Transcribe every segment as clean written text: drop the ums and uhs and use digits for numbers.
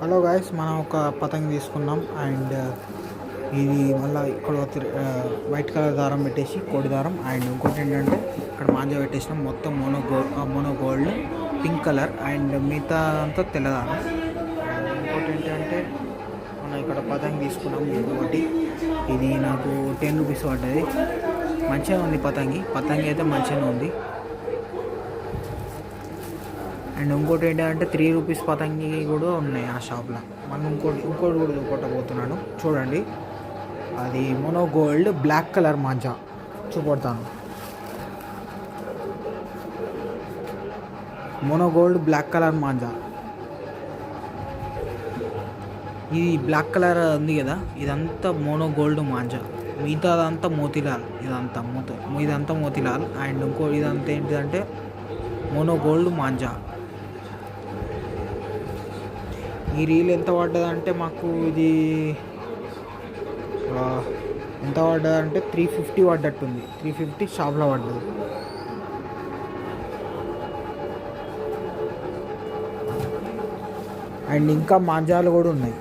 Hello guys, మనం ఒక పతంగి తీసుకున్నాం. అండ్ ఇది మళ్ళీ ఇక్కడ వైట్ కలర్ దారం పెట్టేసి కోడి దారం. అండ్ ఇంకోటి ఏంటంటే ఇక్కడ మాంజా పెట్టేసినాం. మొత్తం mono gold pink colour and మిగతా అంతా తెల్లదారం. ఇంకోటి ఏంటంటే మనం ఇక్కడ పతంగి తీసుకున్నాం. ఇంకోటి ఇది నాకు 10 రూపీస్ పడ్డది. మంచిగా ఉంది పతంగి అయితే మంచిగా ఉంది. అండ్ ఇంకోటి ఏంటంటే 3 రూపీస్ పతంగి కూడా ఉన్నాయి ఆ షాప్లో. మనం ఇంకోటి కూడా కొట్టబోతున్నాను, చూడండి. అది మోనో గోల్డ్ బ్లాక్ కలర్ మాంజా చూపడతాను. మోనో గోల్డ్ బ్లాక్ కలర్ మాంజా. ఇది బ్లాక్ కలర్ ఉంది కదా, ఇదంతా మోనో గోల్డ్ మాంజా. మిగతాదంతా మోతిలాల్. ఇదంతా మోతిలాల్. అండ్ ఇదంతా ఏంటిదంటే మోనో గోల్డ్ మాంజా. ఈ రీల్ ఎంత పడ్డదంటే మాకు ఇది ఎంత పడ్డదంటే 350 పడ్డట్టుంది. 350 షాప్లో పడ్డది. అండ్ ఇంకా మాంజాలు కూడా ఉన్నాయి.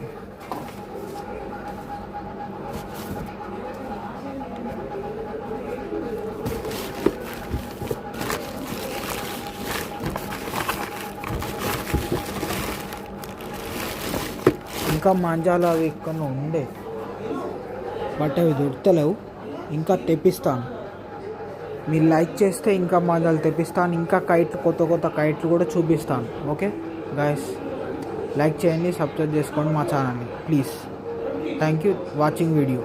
ఇంకా మాంజాలు అవి ఇక్కడ ఉండే, బట్ అవి దొరుకుతలేవు. ఇంకా తెప్పిస్తాను. మీరు లైక్ చేస్తే ఇంకా మాంజాలు తెప్పిస్తాను. ఇంకా కొత్త కైట్లు కూడా చూపిస్తాను. ఓకే గాయస్, లైక్ చేయండి, సబ్స్క్రైబ్ చేసుకోండి మా ఛానల్ని please. Thank you watching video.